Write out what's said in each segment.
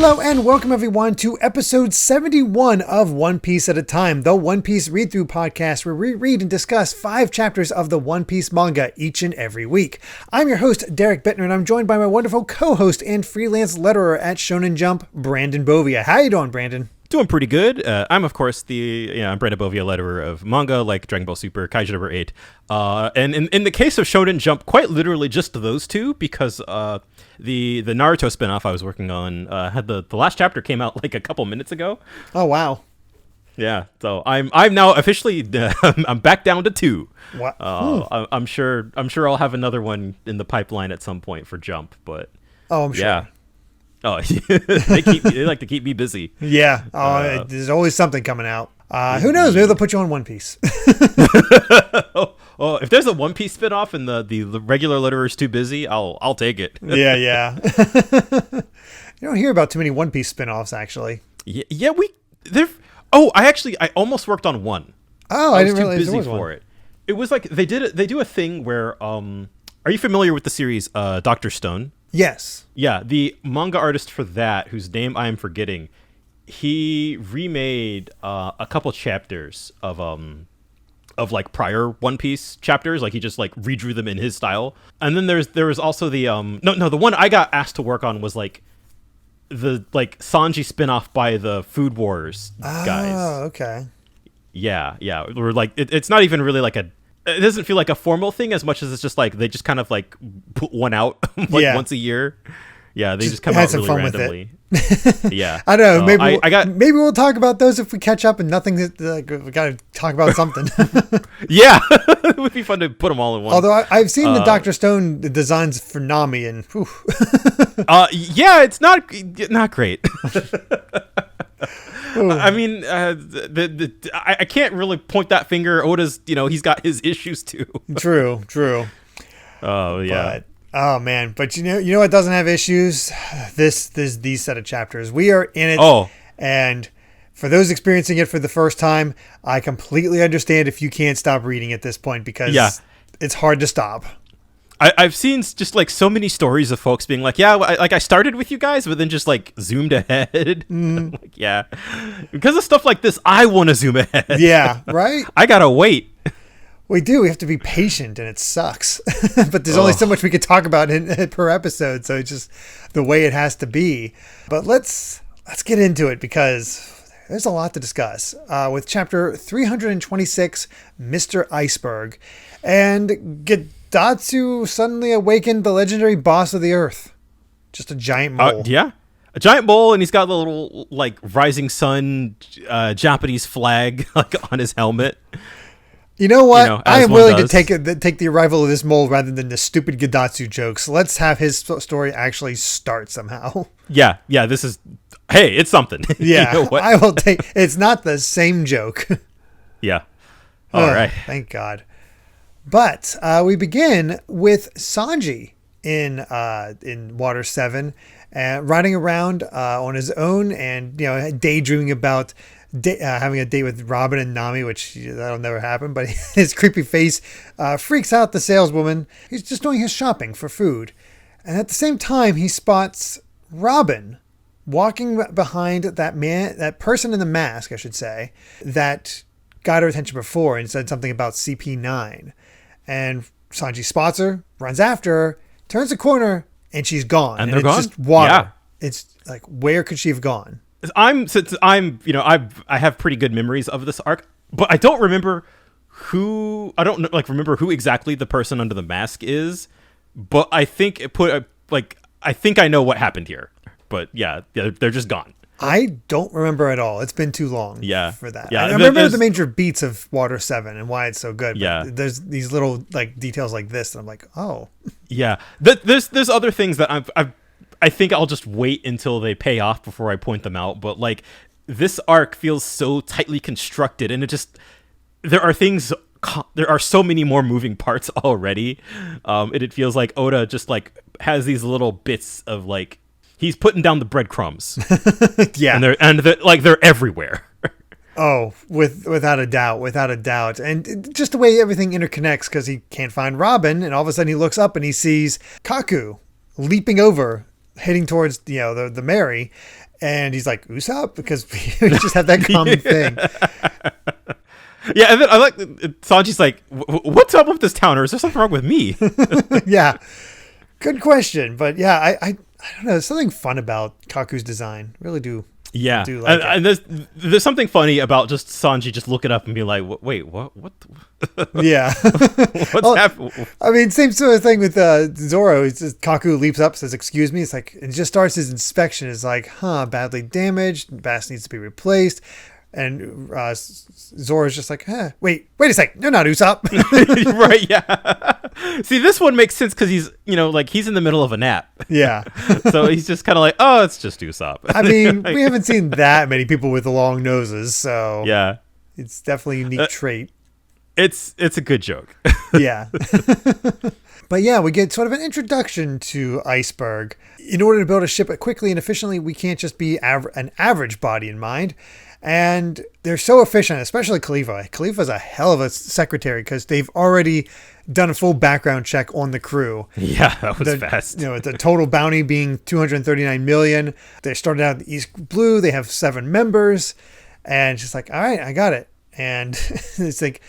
Hello and welcome everyone to episode 71 of One Piece at a Time, the One Piece read-through podcast where we read and discuss 5 chapters of the One Piece manga each and every week. I'm your host, Derek Bittner, and I'm joined by my wonderful co-host and freelance letterer at Shonen Jump, Brandon Bovia. How you doing, Brandon? Doing pretty good. I'm, of course, I'm Brandon Bovia, letterer of manga like Dragon Ball Super, Kaiju number 8. And in the case of Shonen Jump, quite literally just those two, because the Naruto spinoff I was working on had the last chapter came out like a couple minutes ago. Oh, wow. Yeah, so I'm now officially I'm back down to 2. What? I'm sure I'll have another one in the pipeline at some point for Jump, but Oh, I'm sure. yeah. Oh, they like to keep me busy. Yeah. There's always something coming out. Who knows? Maybe they'll put you on One Piece. Oh, if there's a One Piece spinoff and the regular letterer is too busy, I'll take it. Yeah. You don't hear about too many One Piece spinoffs, actually. Yeah, I almost worked on one. Oh, I didn't realize busy there was for one. it. It was like they do a thing where are you familiar with the series Dr. Stone? Yes. Yeah, the manga artist for that, whose name I am forgetting, he remade a couple chapters of like prior One Piece chapters. Like he just like redrew them in his style. And then there was also the the one I got asked to work on was like the like Sanji spinoff by the Food Wars guys. Oh, okay. Yeah. We're like it's not even really like it doesn't feel like a formal thing as much as it's just like they just kind of like put one out once a year. Yeah, they just come out really randomly. Yeah, I don't know. Maybe we'll talk about those if we catch up and nothing. We got to talk about something. Yeah, it would be fun to put them all in one. Although I've seen the Dr. Stone designs for Nami, and yeah, it's not great. I mean, I can't really point that finger. Oda's, he's got his issues too. True. Oh yeah. Oh man, but you know what doesn't have issues? These set of chapters. We are in it. Oh. And for those experiencing it for the first time, I completely understand if you can't stop reading at this point because it's hard to stop. I've seen just like so many stories of folks being like, yeah, I started with you guys, but then just like zoomed ahead. Like, yeah, because of stuff like this, I want to zoom ahead. Yeah, right. I gotta wait. We do. We have to be patient, and it sucks. But there's only so much we could talk about per episode, so it's just the way it has to be. But let's get into it because there's a lot to discuss with chapter 326, Mr. Iceberg, and Gedatsu suddenly awakened the legendary boss of the Earth. Just a giant mole. Yeah. A giant mole, and he's got the little like rising sun Japanese flag like on his helmet. You know what? I am willing to take the arrival of this mole rather than the stupid Gedatsu jokes. Let's have his story actually start somehow. Yeah. This is, hey, it's something. Yeah, you know what? I will take. It's not the same joke. Yeah. All right. Thank God. But we begin with Sanji in Water 7, riding around on his own and daydreaming about having a date with Robin and Nami, which that'll never happen. But his creepy face freaks out the saleswoman. He's just doing his shopping for food, and at the same time he spots Robin walking behind that person in the mask, I should say, that got her attention before and said something about CP9. And Sanji spots her, runs after her, turns the corner, and she's gone. And they're it's gone? Just water. Yeah. It's like, where could she have gone? I have pretty good memories of this arc, but I don't remember who exactly the person under the mask is. But I think I think I know what happened here. But yeah, they're just gone. I don't remember at all. It's been too long for that. Yeah, I remember the major beats of Water 7 and why it's so good. Yeah. But there's these little like details like this and I'm like, oh. Yeah. There's other things that I think I'll just wait until they pay off before I point them out. But like this arc feels so tightly constructed and there are so many more moving parts already. It feels like Oda just like has these little bits of like, he's putting down the breadcrumbs. Yeah. And they're everywhere. Oh, without a doubt. And just the way everything interconnects, because he can't find Robin, and all of a sudden he looks up and he sees Kaku leaping over, heading towards the Mary, And he's like, Usopp? Because we just have that common thing. Yeah, and then I like Sanji's like, what's up with this town? Or is there something wrong with me? Yeah. Good question. But yeah, I don't know. There's something fun about Kaku's design. Really do. Yeah. Do like and there's something funny about just Sanji just looking up and being like, wait, what? Yeah. What's happening? I mean, same sort of thing with Zoro. It's just Kaku leaps up, says, excuse me. It's like, it just starts his inspection. It's like, badly damaged. Vast needs to be replaced. And Zoro's just like, wait a sec. You're not Usopp. Right, yeah. See, this one makes sense because he's, he's in the middle of a nap. Yeah. So he's just kind of like, oh, it's just Usopp. I mean, we haven't seen that many people with long noses, so yeah, it's definitely a unique trait. It's a good joke. Yeah. But yeah, we get sort of an introduction to Iceberg. In order to build a ship quickly and efficiently, we can't just be an average body in mind. And they're so efficient, especially Khalifa. Khalifa's a hell of a secretary because they've already done a full background check on the crew. Yeah, that was fast. The total bounty being 239 million. They started out in the East Blue. They have 7 members. And she's like, all right, I got it. And it's like,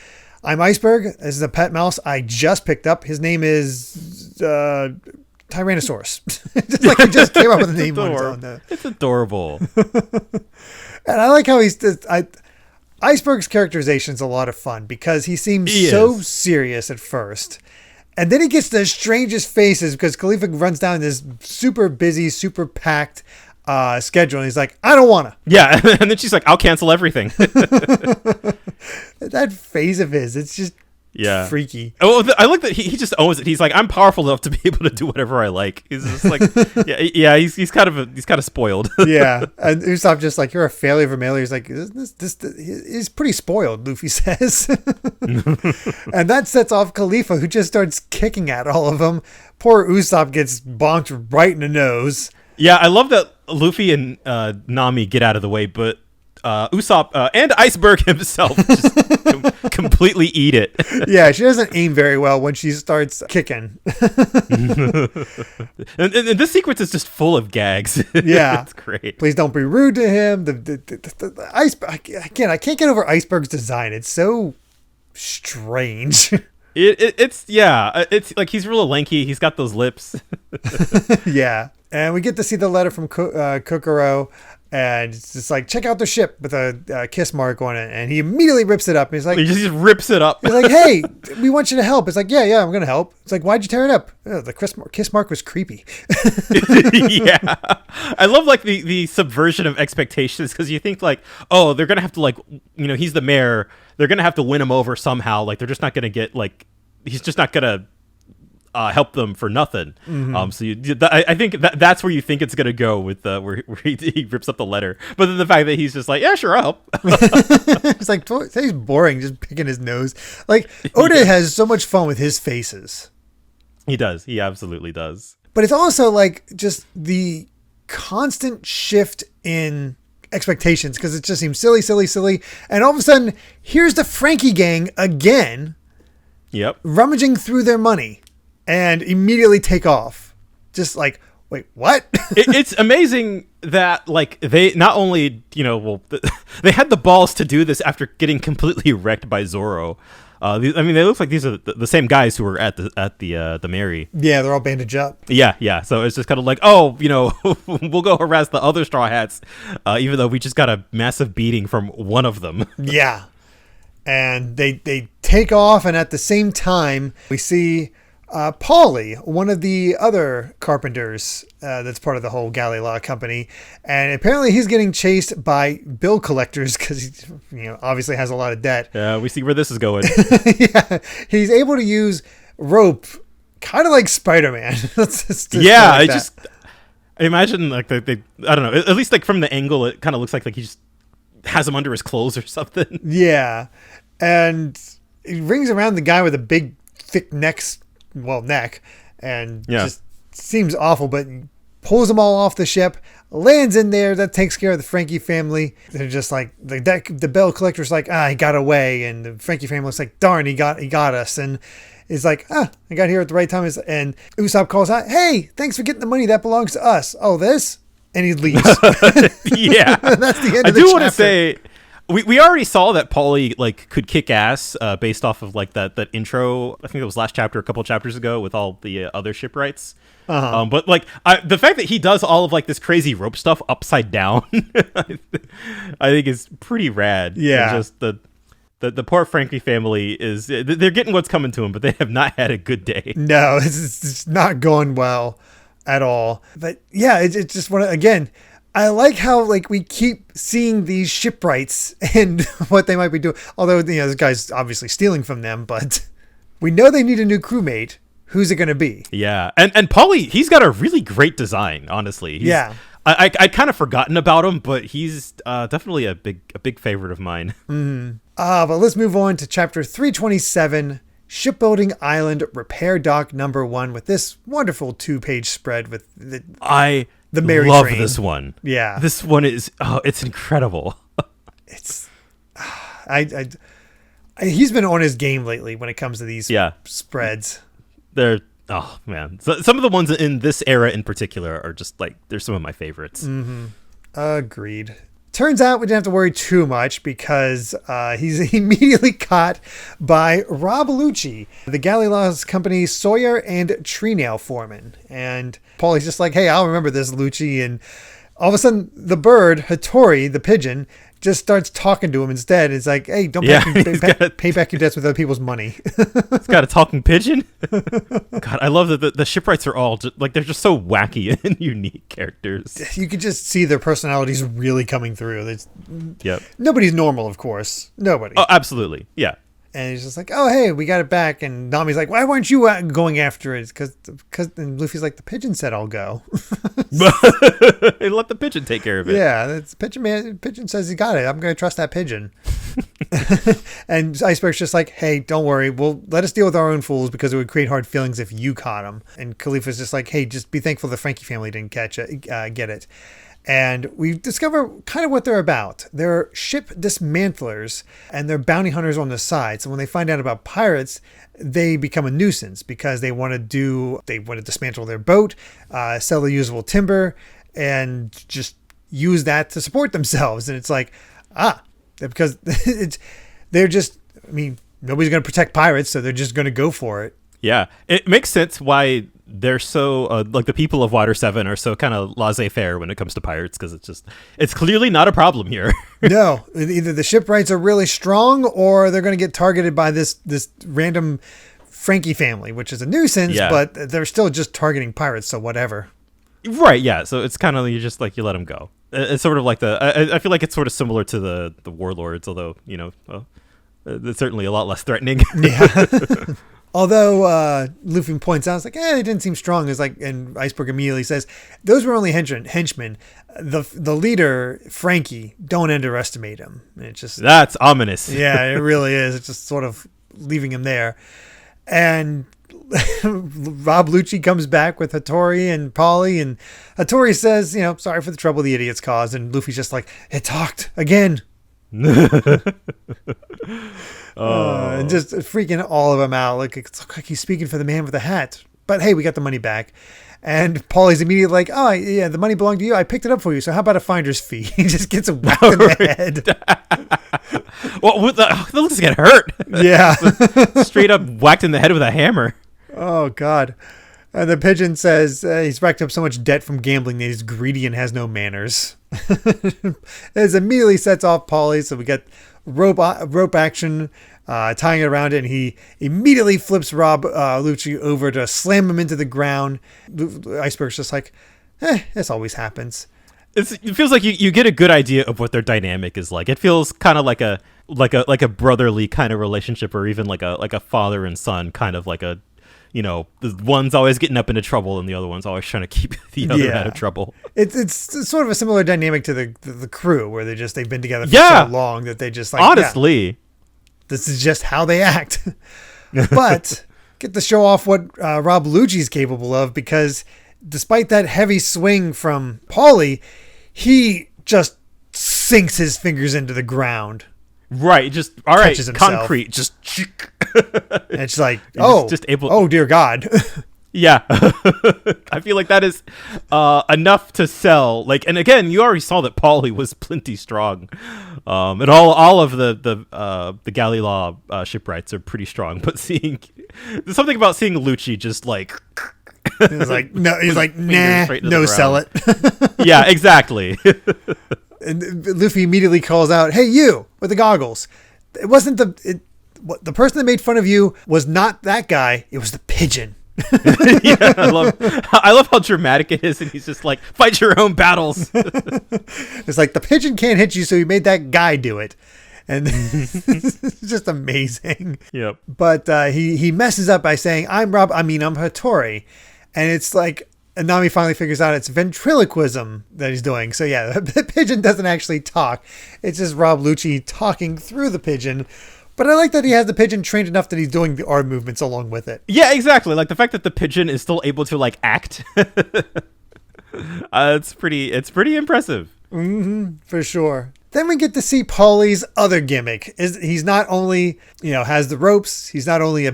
I'm Iceberg. This is a pet mouse I just picked up. His name is Tyrannosaurus. Just like he just came up with a name on his own. It's adorable. And I like how Iceberg's characterization is a lot of fun because he seems so serious at first. And then he gets the strangest faces because Khalifa runs down this super busy, super packed schedule. And he's like, I don't want to. Yeah. And then she's like, I'll cancel everything. That face of his, it's just freaky. Oh, I like that he just owns it. He's like, I'm powerful enough to be able to do whatever I like. He's just like, he's kind of spoiled. Yeah, and Usopp just like, you're a failure of a male. He's like, he's pretty spoiled, Luffy says. And that sets off Khalifa, who just starts kicking at all of them. Poor Usopp gets bonked right in the nose. Yeah, I love that Luffy and Nami get out of the way, but Usopp and Iceberg himself just completely eat it. Yeah, she doesn't aim very well when she starts kicking. and this sequence is just full of gags. Yeah, it's great. Please don't be rude to him. The Iceberg, again, I can't get over Iceberg's design. It's so strange. It's like he's real lanky. He's got those lips. Yeah, and we get to see the letter from Kokoro. And it's just like, check out the ship with a kiss mark on it. And he immediately rips it up. And he's like, he just rips it up. He's like, hey, we want you to help. It's like, yeah, I'm going to help. It's like, why'd you tear it up? Oh, the kiss mark was creepy. Yeah. I love like the subversion of expectations because you think like, oh, they're going to have to like, he's the mayor. They're going to have to win him over somehow. Like, they're just not going to get like, he's just not going to help them for nothing. Mm-hmm. So I think that's where you think it's gonna go with where he rips up the letter, but then the fact that he's just like, yeah, sure, I'll help. It's like, he's boring, just picking his nose. Like Oda has so much fun with his faces. He does. He absolutely does. But it's also like just the constant shift in expectations because it just seems silly, and all of a sudden here's the Franky gang again. Yep. Rummaging through their money. And immediately take off. Just like, wait, what? It's amazing that like they not only, they had the balls to do this after getting completely wrecked by Zoro. They look like these are the same guys who were at the Mary. Yeah, they're all bandaged up. Yeah. So it's just kind of like, oh, we'll go harass the other Straw Hats, even though we just got a massive beating from one of them. Yeah. And they take off, and at the same time, we see Paulie, one of the other carpenters that's part of the whole Galley-La company, and apparently he's getting chased by bill collectors because he obviously has a lot of debt. Yeah, we see where this is going. Yeah, he's able to use rope, kind of like Spider-Man. I imagine like they I don't know, at least like from the angle it kind of looks like he just has him under his clothes or something. Yeah, and he rings around the guy with a big thick neck, and just seems awful, but pulls them all off the ship, lands in there. That takes care of the Franky family. They're just like, the bill collector's like, he got away, and the Franky family's like, darn, he got us, and is like, I got here at the right time. And Usopp calls out, hey, thanks for getting the money that belongs to us. Oh, this? and he leaves. Yeah. That's the end I of the do chapter. want to say we already saw that Paulie like could kick ass based off of like that intro. I think it was last chapter, a couple chapters ago, with all the other shipwrights. But like the fact that he does all of like this crazy rope stuff upside down, I think is pretty rad. Yeah. And just the poor Franky family they're getting what's coming to them, but they have not had a good day. No, it's not going well at all. But yeah, it's just again, I like how like we keep seeing these shipwrights and what they might be doing. Although this guy's obviously stealing from them, but we know they need a new crewmate. Who's it going to be? Yeah, and Paulie, he's got a really great design. Honestly, yeah. I'd kind of forgotten about him, but he's definitely a big favorite of mine. But let's move on to chapter 327, Shipbuilding Island Repair Dock number 1, with this wonderful 2-page spread with the Mary love Train. this one. Yeah, this one is it's incredible. It's he's been on his game lately when it comes to these spreads. They're man, so, some of the ones in this era in particular are just like they're some of my favorites. Agreed. Turns out we didn't have to worry too much because he's immediately caught by Rob Lucci, the Galley-La's company Sawyer and tree nail foreman. And Paulie's just like, hey, I'll remember this, Lucci. And all of a sudden, the bird, Hattori, the pigeon, just starts talking to him instead. It's like, hey, don't pay back your debts with other people's money. It's got a talking pigeon. God, I love that the shipwrights are all just, like, they're just so wacky and unique characters. You could just see their personalities really coming through. Yep. Nobody's normal, of course. Nobody. Oh, absolutely. Yeah. And he's just like, oh, hey, we got it back. And Nami's like, why weren't you going after it? Because and Luffy's like, the pigeon said I'll go. And let the pigeon take care of it. Yeah, that's pigeon says he got it. I'm going to trust that pigeon. And Iceberg's just like, hey, don't worry. We'll let us deal with our own fools because it would create hard feelings if you caught him. And Khalifa's just like, hey, just be thankful the Franky family didn't get it. And we discover kind of what they're about. They're ship dismantlers and they're bounty hunters on the side. So when they find out about pirates, they become a nuisance because they want to dismantle their boat, sell the usable timber, and just use that to support themselves. And it's like, because they're just, nobody's going to protect pirates, so they're just going to go for it. Yeah, it makes sense why they're so like the people of Water 7 are so kind of laissez-faire when it comes to pirates, because it's clearly not a problem here. No, either the shipwrights are really strong or they're going to get targeted by this random Franky family, which is a nuisance, but they're still just targeting pirates, so whatever. Right, yeah, so it's kind of you let them go. It's sort of like I feel like it's sort of similar to the warlords, although it's certainly a lot less threatening. Yeah. Although Luffy points out, it's like, they didn't seem strong. It's like, and Iceberg immediately says, those were only henchmen. The leader, Franky, don't underestimate him. And it's just that's ominous. Yeah, it really is. It's just sort of leaving him there. And Rob Lucci comes back with Hattori and Paulie, and Hattori says, sorry for the trouble the idiots caused. And Luffy's just like, it talked again. And just freaking all of them out. Like, it's like he's speaking for the man with the hat. But hey, we got the money back. And Paulie's immedientely like, oh, yeah, the money belonged to you. I picked it up for you. So how about a finder's fee? He just gets whacked in the head. Well, that looks like it hurt. Yeah. Straight up whacked in the head with a hammer. Oh, God. And the pigeon says he's racked up so much debt from gambling that he's greedy and has no manners. This immediately sets off Paulie. So we got rope action, tying it around it, and he immediately flips Rob Lucci over to slam him into the ground. Iceberg's just like, this always happens. It feels like you get a good idea of what their dynamic is like. It feels kind of like a brotherly kind of relationship, or even like a father and son kind of like a. The one's always getting up into trouble and the other one's always trying to keep the other out of trouble. It's sort of a similar dynamic to the crew, where they've been together for so long that they just like, honestly, this is just how they act. But get to show off what Rob Lucci's capable of, because despite that heavy swing from Paulie, he just sinks his fingers into the ground. Right, just all right, himself. Concrete, just. And it's like, oh, just able. Oh dear God. Yeah. I feel like that is enough to sell. Like, and again, you already saw that Paulie was plenty strong. And all of the Galley-La shipwrights are pretty strong. But there's something about seeing Lucci just like He's like, no, he's like, nah, no, sell it. Yeah, exactly. And Luffy immediately calls out, "Hey, you with the goggles! It wasn't the person that made fun of you was not that guy. It was the pigeon." Yeah, I love how dramatic it is, and he's just like, "Fight your own battles." It's like the pigeon can't hit you, so he made that guy do it, and it's just amazing. Yep. But he messes up by saying, I'm Hattori," and it's like, and Nami finally figures out it's ventriloquism that he's doing. So yeah, the pigeon doesn't actually talk; it's just Rob Lucci talking through the pigeon. But I like that he has the pigeon trained enough that he's doing the arm movements along with it. Yeah, exactly. Like the fact that the pigeon is still able to like act. It's pretty impressive. Mm-hmm, for sure. Then we get to see Paulie's other gimmick. He's not only, has the ropes, he's not only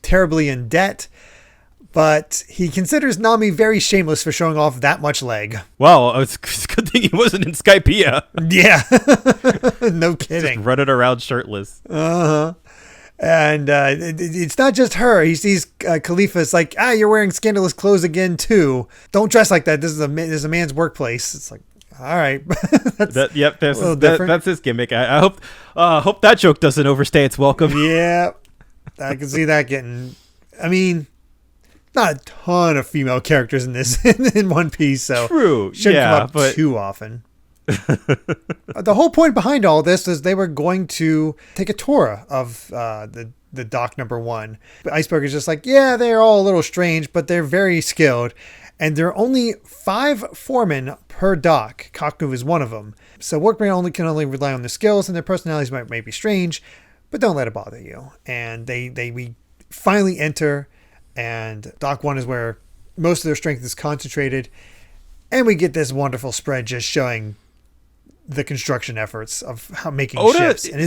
terribly in debt, but he considers Nami very shameless for showing off that much leg. Wow, it's a good thing he wasn't in Skypiea. Yeah. No kidding. Just running around shirtless. Uh-huh. And it's not just her. He sees Khalifa. It's like, you're wearing scandalous clothes again, too. Don't dress like that. This is a man's workplace. It's like, all right. That's his gimmick. I hope that joke doesn't overstay its welcome. Yeah. I can see that getting, not a ton of female characters in this in One Piece, so true. Shouldn't come up too often. The whole point behind all this is they were going to take a tour of the dock number 1. But Iceberg is just like, yeah, they're all a little strange, but they're very skilled, and there are only 5 foremen per dock. Kaku is one of them, so workmen can only rely on their skills, and their personalities might be strange, but don't let it bother you. And we finally enter. And Dock 1 is where most of their strength is concentrated. And we get this wonderful spread just showing the construction efforts of how making ships. And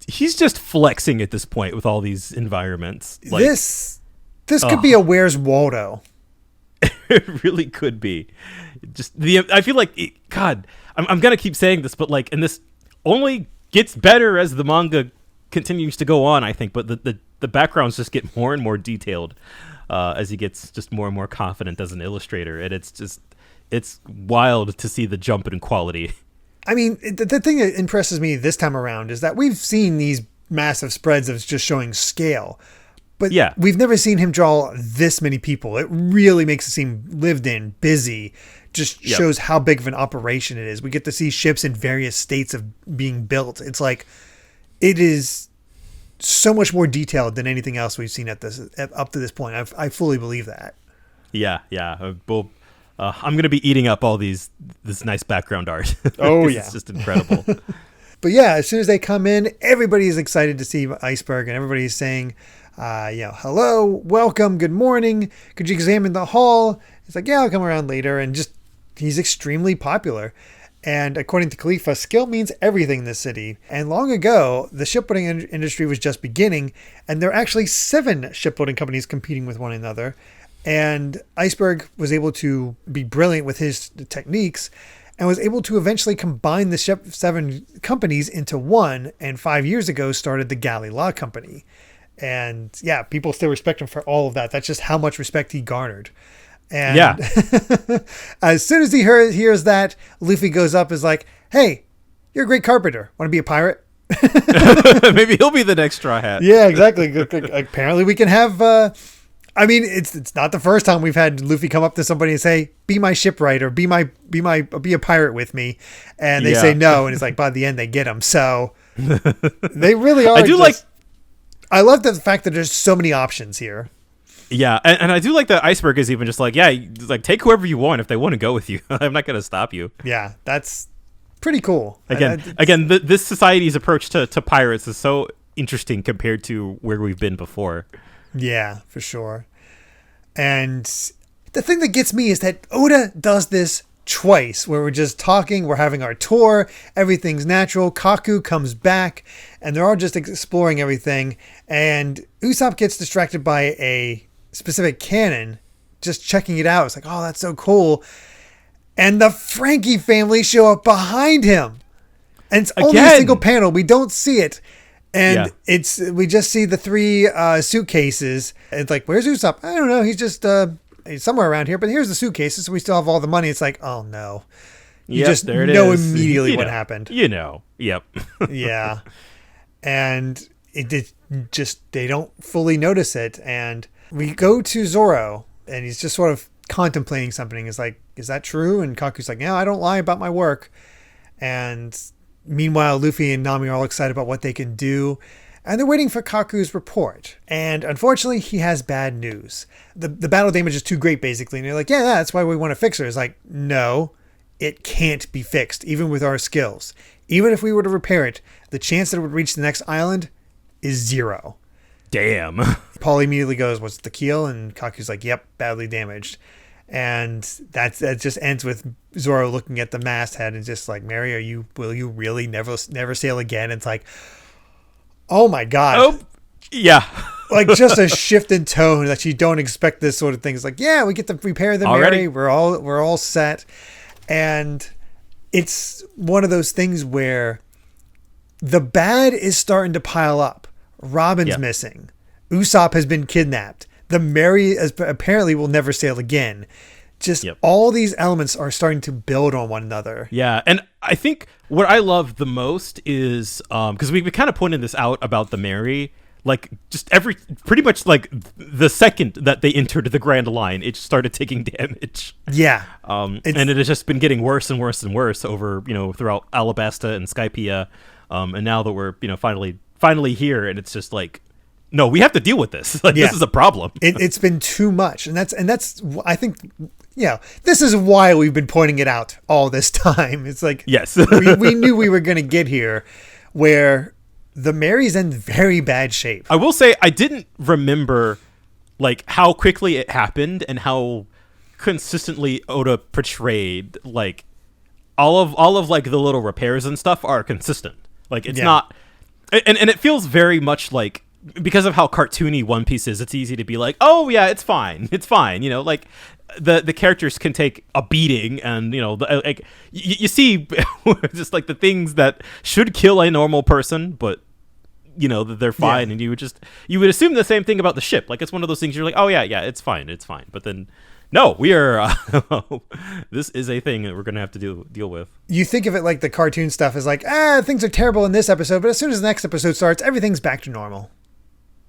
he's just flexing at this point with all these environments. Like, this could be a Where's Waldo. It really could be. I feel like, God, I'm going to keep saying this, but and this only gets better as the manga continues to go on, I think. But the backgrounds just get more and more detailed. As he gets just more and more confident as an illustrator. And it's wild to see the jump in quality. I mean, the thing that impresses me this time around is that we've seen these massive spreads of just showing scale. But yeah, we've never seen him draw this many people. It really makes it seem lived in, busy, just shows how big of an operation it is. We get to see ships in various states of being built. It's like, it is so much more detailed than anything else we've seen up to this point. I fully believe that. Yeah. Well, I'm going to be eating up all this nice background art. Oh, yeah. It's just incredible. But yeah, as soon as they come in, everybody is excited to see Iceberg, and everybody's saying, hello, welcome, good morning. Could you examine the hall? It's like, yeah, I'll come around later. And just, he's extremely popular. And according to Khalifa, skill means everything in this city. And long ago, the shipbuilding industry was just beginning, and there are actually 7 shipbuilding companies competing with one another. And Iceberg was able to be brilliant with his techniques and was able to eventually combine the 7 companies into one, and 5 years ago started the Galley-La company. And yeah, people still respect him for all of that. That's just how much respect he garnered. And yeah. As soon as he hears that, Luffy goes up, is like, hey, you're a great carpenter. Want to be a pirate? Maybe he'll be the next Straw Hat. Yeah, exactly. Apparently we can have, it's not the first time we've had Luffy come up to somebody and say, be my shipwright, or be a pirate with me. And they say no. And it's like, by the end they get him. So they really are. I love the fact that there's so many options here. Yeah, and I do like that Iceberg is even just like, take whoever you want if they want to go with you. I'm not going to stop you. Yeah, that's pretty cool. Again, this society's approach to pirates is so interesting compared to where we've been before. Yeah, for sure. And the thing that gets me is that Oda does this twice, where we're just talking, we're having our tour, everything's natural, Kaku comes back, and they're all just exploring everything, and Usopp gets distracted by a specific cannon just checking it out. It's like, oh, that's so cool. And the Franky family show up behind him. And it's only a single panel. We don't see it. And we just see the 3 suitcases. And it's like, where's Usopp? I don't know. He's just he's somewhere around here. But here's the suitcases. So we still have all the money. It's like, oh, no. You just know immediately what happened. You know. Yep. Yeah. And they don't fully notice it. And we go to Zoro. And he's just sort of contemplating something. He's like, is that true? And Kaku's like, no, I don't lie about my work. And meanwhile, Luffy and Nami are all excited about what they can do. And they're waiting for Kaku's report. And unfortunately, he has bad news. The battle damage is too great, basically. And they're like, yeah, that's why we want to fix her. It's like, no, it can't be fixed, even with our skills. Even if we were to repair it, the chance that it would reach the next island is 0. Damn. Paul immediately goes, what's the keel? And Kaku's like, yep, badly damaged. And that just ends with Zoro looking at the masthead and just like, Mary, will you really never sail again? And it's like, oh my God. Oh, yeah. Like just a shift in tone that you don't expect this sort of thing. It's like, yeah, we get to repair the Mary. We're all set. And it's one of those things where the bad is starting to pile up. Robin's missing. Usopp has been kidnapped. The Mary apparently will never sail again. Just all these elements are starting to build on one another. Yeah, and I think what I love the most is because we kind of pointed this out about the Mary, like just pretty much like the second that they entered the Grand Line, it started taking damage. Yeah, and it has just been getting worse and worse and worse over throughout Alabasta and Skypiea, and now that we're finally here, and it's just like, no, we have to deal with this. Like, this is a problem. It's been too much. And that's, I think, this is why we've been pointing it out all this time. It's like, yes, we knew we were going to get here where the Mary's in very bad shape. I will say I didn't remember like how quickly it happened and how consistently Oda portrayed like all of like the little repairs and stuff are consistent. Like it's not, and it feels very much like, because of how cartoony One Piece is, it's easy to be like, oh yeah, it's fine, like the characters can take a beating, and like you see just like the things that should kill a normal person, but they're fine, and you would assume the same thing about the ship. Like it's one of those things you're like, oh yeah, it's fine, but then no, we are this is a thing that we're gonna have to deal with. You think of it like the cartoon stuff is like, things are terrible in this episode, but as soon as the next episode starts, everything's back to normal.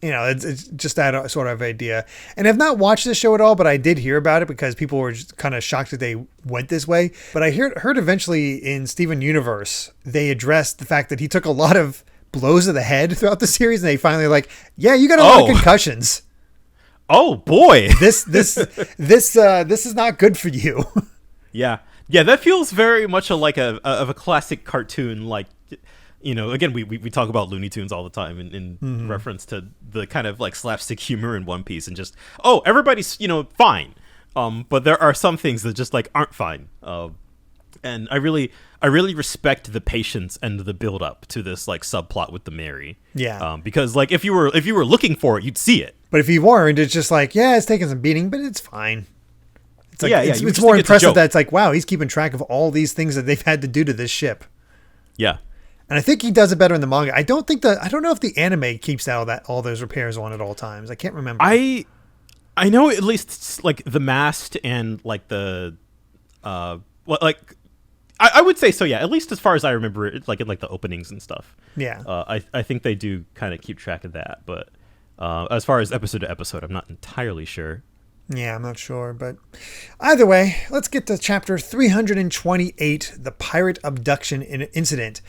It's just that sort of idea. And I've not watched this show at all, but I did hear about it because people were just kind of shocked that they went this way. But I heard eventually in Steven Universe, they addressed the fact that he took a lot of blows to the head throughout the series. And they finally you got a lot of concussions. Oh boy. This is not good for you. Yeah. That feels very much like a classic cartoon, like, again, we talk about Looney Tunes all the time in reference to the kind of like slapstick humor in One Piece, and just, everybody's, fine. But there are some things that just like aren't fine. And I really respect the patience and the build up to this like subplot with the Mary. Yeah. Because like if you were looking for it, you'd see it. But if you weren't, it's just like, it's taking some beating, but it's fine. It's like, it's more impressive that it's like, wow, he's keeping track of all these things that they've had to do to this ship. Yeah. And I think he does it better in the manga. I don't know if the anime keeps all those repairs on at all times. I can't remember. I know at least like the mast and like the I would say so, yeah, at least as far as I remember it, like in like the openings and stuff. Yeah. I think they do kind of keep track of that, but as far as episode to episode, I'm not entirely sure. Yeah, I'm not sure, but either way, let's get to chapter 328, the pirate abduction incident.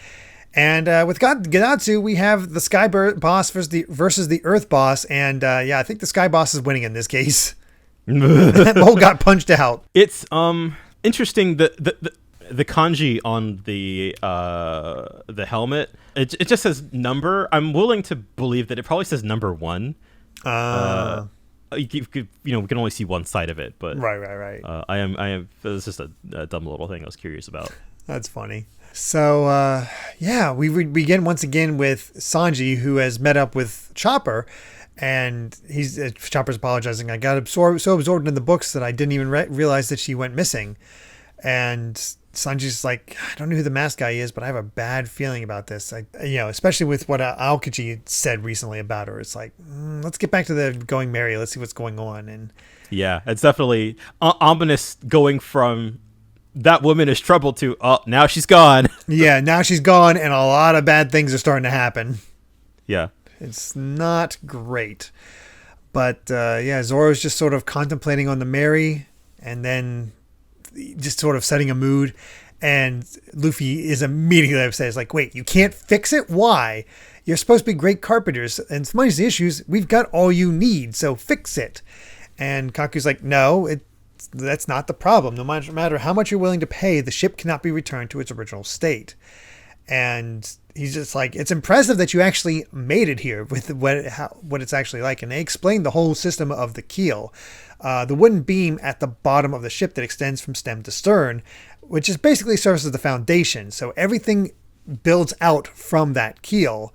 And with Ganatsu, we have the Sky Boss versus the Earth Boss, and I think the Sky Boss is winning in this case. That mole got punched out. It's interesting that the kanji on the helmet, it just says number. I'm willing to believe that it probably says number 1. We can only see one side of it, but right. I am. It's just a dumb little thing I was curious about. That's funny. So we begin once again with Sanji, who has met up with Chopper, And Chopper's apologizing. I got so absorbed in the books that I didn't even realize that she went missing. And Sanji's like, I don't know who the masked guy is, but I have a bad feeling about this. Especially with what Aokiji said recently about her. It's like, let's get back to the Going Merry. Let's see what's going on. And yeah, it's definitely ominous going from that woman is trouble to, oh, now she's gone. Yeah, now she's gone, and a lot of bad things are starting to happen. Yeah. It's not great. But, Zoro's just sort of contemplating on the Merry, and then just sort of setting a mood. And Luffy is immediately upset. It's like, wait, you can't fix it? Why? You're supposed to be great carpenters, and if money's the issues, we've got all you need, so fix it. And Kaku's like, no, that's not the problem. No matter how much you're willing to pay, the ship cannot be returned to its original state. And he's just like, it's impressive that you actually made it here with what it's actually like. And they explained the whole system of the keel, the wooden beam at the bottom of the ship that extends from stem to stern, which is basically serves as the foundation. So everything builds out from that keel,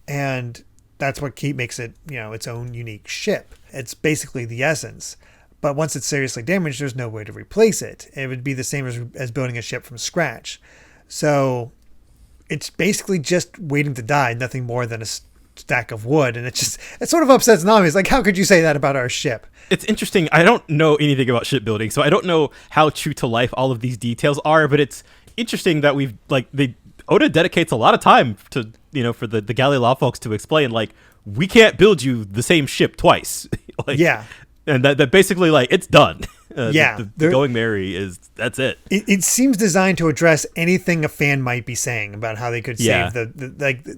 and that's what makes it, its own unique ship. It's basically the essence. But once it's seriously damaged, there's no way to replace it. It would be the same as building a ship from scratch. So it's basically just waiting to die, nothing more than a stack of wood. And it sort of upsets Nami. It's like, how could you say that about our ship? It's interesting. I don't know anything about shipbuilding, so I don't know how true to life all of these details are, but it's interesting that Oda dedicates a lot of time to, for the Galley-La folks to explain, like, we can't build you the same ship twice. Yeah. And that basically, it's done. The Going Merry that's it. It seems designed to address anything a fan might be saying about how they could save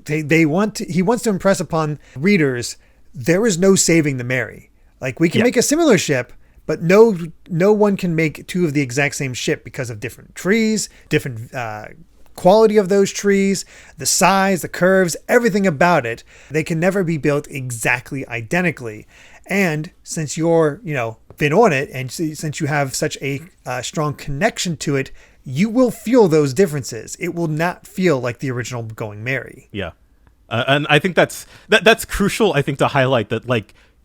he wants to impress upon readers, there is no saving the Merry. Like, we can make a similar ship, but no one can make two of the exact same ship because of different trees, different quality of those trees, the size, the curves, everything about it. They can never be built exactly identically. And since you're, been on it, and since you have such a strong connection to it, you will feel those differences. It will not feel like the original Going Merry. Yeah. And I think that's crucial, I think, to highlight that,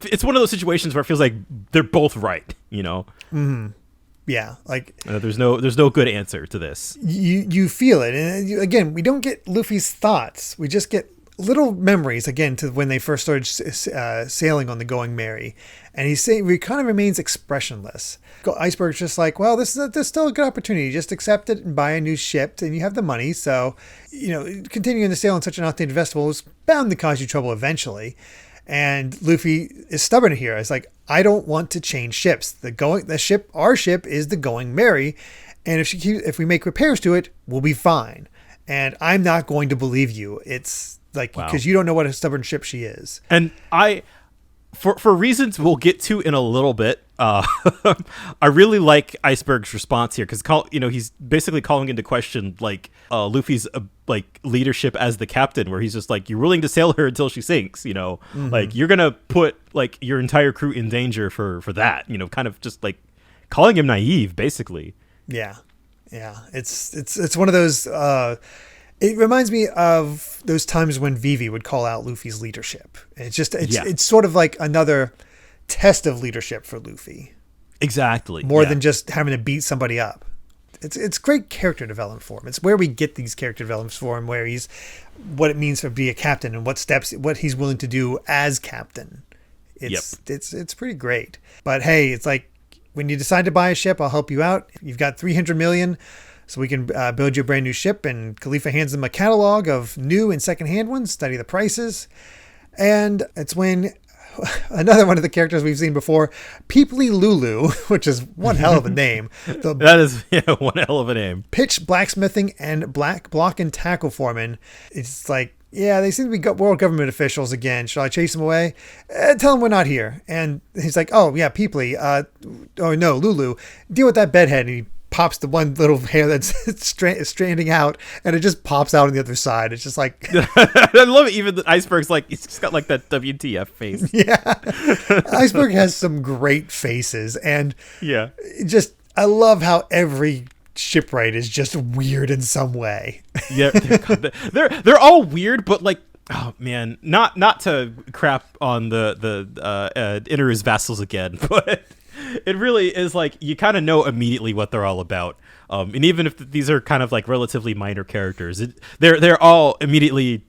it's one of those situations where it feels like they're both right, Mm-hmm. Yeah, there's no good answer to this. You feel it, and again, we don't get Luffy's thoughts. We just get little memories again to when they first started sailing on the Going Merry, and he kind of remains expressionless. Iceberg's just like, well, this is still a good opportunity. Just accept it and buy a new ship, and you have the money. So, continuing to sail on such an outdated vessel is bound to cause you trouble eventually. And Luffy is stubborn here. It's like, I don't want to change ships. Our ship is the Going Merry, and if we make repairs to it, we'll be fine. And I'm not going to believe you. It's because you don't know what a stubborn ship she is. And for reasons we'll get to in a little bit, I really like Iceberg's response here, because he's basically calling into question Luffy's leadership as the captain, where he's just like, you're willing to sail her until she sinks, mm-hmm. You're gonna put your entire crew in danger for that, kind of just calling him naive, basically. Yeah it's one of those it reminds me of those times when Vivi would call out Luffy's leadership. It's sort of like another test of leadership for Luffy. Exactly. More than just having to beat somebody up. It's great character development for him. It's where we get these character developments for him, where what it means to be a captain and what he's willing to do as captain. It's pretty great. But hey, it's like, when you decide to buy a ship, I'll help you out. You've got 300 million. So we can build you a brand new ship, and Khalifa hands them a catalog of new and secondhand ones, study the prices. And it's when another one of the characters we've seen before, Peeply Lulu, which is one hell of a name. That is one hell of a name. Pitch blacksmithing and black block and tackle foreman. It's like, yeah, they seem to be world government officials again. Shall I chase them away? Tell them we're not here. And he's like, oh, yeah, Peeply. No, Lulu, deal with that bedhead. And he pops the one little hair that's stranding out, and it just pops out on the other side. It's just like, I love it. Even the Iceberg's he's just got that WTF face. Yeah, Iceberg has some great faces, and I love how every shipwright is just weird in some way. Yeah, they're all weird, but Oh man, not to crap on the Inaru's vassals again, but it really is like you kind of know immediately what they're all about. And even if these are kind of like relatively minor characters, they're all immediately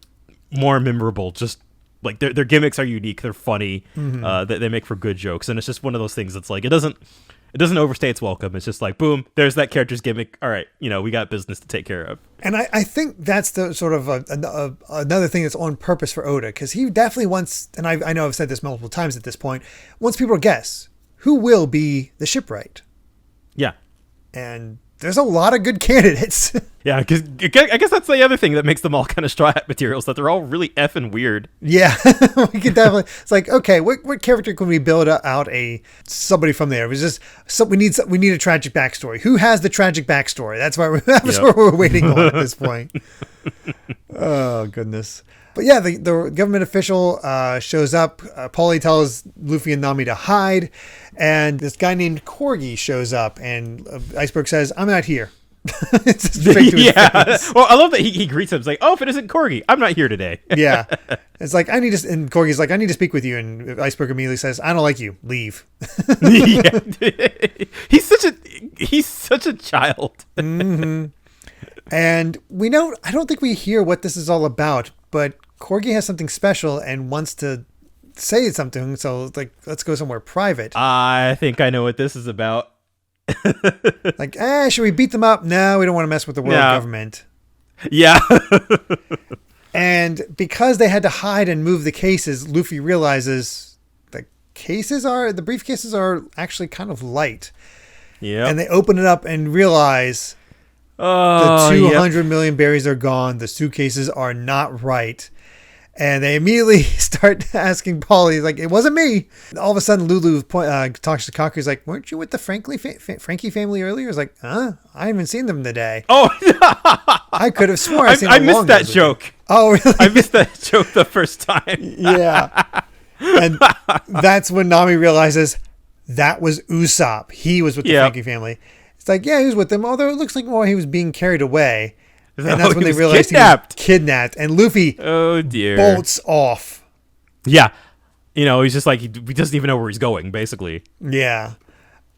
more memorable. Just like their gimmicks are unique, they're funny, they make for good jokes, and it's just one of those things that's like it doesn't overstay its welcome. It's just like, boom, there's that character's gimmick. All right, we got business to take care of. And I think that's the sort of another thing that's on purpose for Oda, because he definitely wants, and I know I've said this multiple times at this point, wants people to guess who will be the shipwright. Yeah. And there's a lot of good candidates. Yeah, because I guess that's the other thing that makes them all kind of straw hat materials, that they're all really effing weird. Yeah, we could definitely. It's like, okay, what character can we build out somebody from there? It was just we need a tragic backstory. Who has the tragic backstory? That's why that's what we're waiting on at this point. Oh goodness. But yeah, the government official shows up. Paulie tells Luffy and Nami to hide, and this guy named Corgi shows up, and Iceberg says, "I'm not here." It's straight to his face. Well, I love that he greets him. It's like, "Oh, if it isn't Corgi, I'm not here today." Yeah, it's like and Corgi's like, "I need to speak with you," and Iceberg immediately says, "I don't like you. Leave." Yeah, he's such a child. Mm-hmm. And I don't think we hear what this is all about, but Corgi has something special and wants to say something. So like, let's go somewhere private. I think I know what this is about. Like, should we beat them up? No, we don't want to mess with the world government. Yeah. And because they had to hide and move the cases, Luffy realizes the briefcases are actually kind of light. Yeah. And they open it up and realize the 200 million berries are gone. The suitcases are not right. And they immediately start asking Paulie, like, it wasn't me. All of a sudden, Lulu talks to Kaku. He's like, weren't you with the Franky family earlier? He's like, huh? I haven't seen them today. Oh, I could have sworn I missed that joke. Oh, really? I missed that joke the first time. Yeah. And that's when Nami realizes that was Usopp. He was with the Franky family. It's like, yeah, he was with them, although it looks like more he was being carried away. And that's when they realized he was kidnapped. And Luffy bolts off. Yeah. He's just like, he doesn't even know where he's going, basically. Yeah.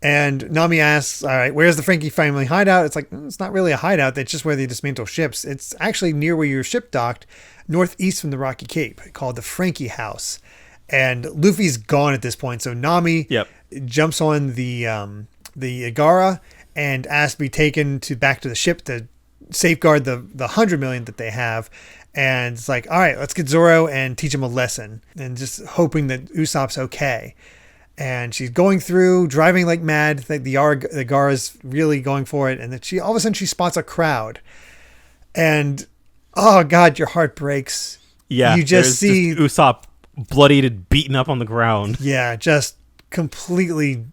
And Nami asks, all right, where's the Franky family hideout? It's like, it's not really a hideout. It's just where they dismantle ships. It's actually near where your ship docked, northeast from the Rocky Cape, called the Franky House. And Luffy's gone at this point. So Nami jumps on the Agara and asks to be taken back to the ship to safeguard the 100 million that they have. And it's like, all right, let's get Zoro and teach him a lesson, and just hoping that Usopp's okay. And she's going through, driving like mad. The Gara's really going for it. And then all of a sudden she spots a crowd, and oh God, your heart breaks. Yeah. You just see Usopp bloodied and beaten up on the ground. Yeah. Just completely,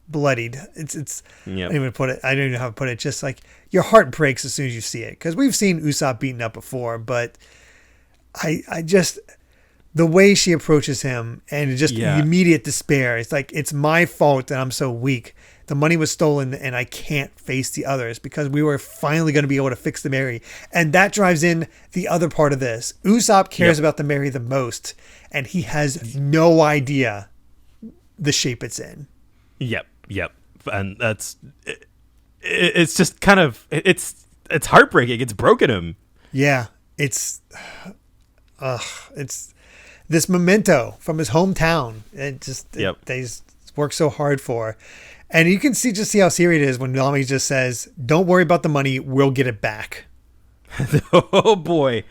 bloodied. It's I don't even know how to put it. Just like your heart breaks as soon as you see it, because we've seen Usopp beaten up before, but I just, the way she approaches him and just the immediate despair. It's like, it's my fault that I'm so weak. The money was stolen and I can't face the others because we were finally going to be able to fix the Mary. And that drives in the other part of this. Usopp cares about the Mary the most, and he has no idea the shape it's in. Yep. And it's just kind of, it's heartbreaking. It's broken him. Yeah. It's this memento from his hometown. They worked so hard for. And you can see how serious it is when Nami just says, don't worry about the money. We'll get it back. Oh boy,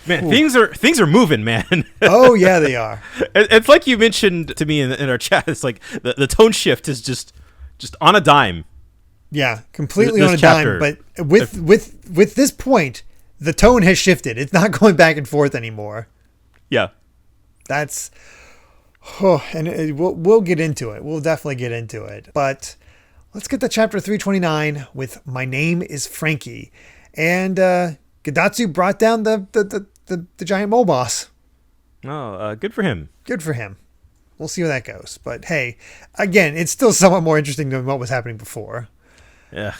man. Ooh. Things are moving, man. Oh yeah, they are. It's like you mentioned to me in our chat. It's like the tone shift is just on a dime. Yeah, completely on a dime. But with this point, the tone has shifted. It's not going back and forth anymore. Yeah, that's. And we'll get into it. We'll definitely get into it. But let's get to chapter 329 with My Name is Franky. And Gadatsu brought down the giant mole boss. Oh, good for him. Good for him. We'll see where that goes. But hey, again, it's still somewhat more interesting than what was happening before. Yeah.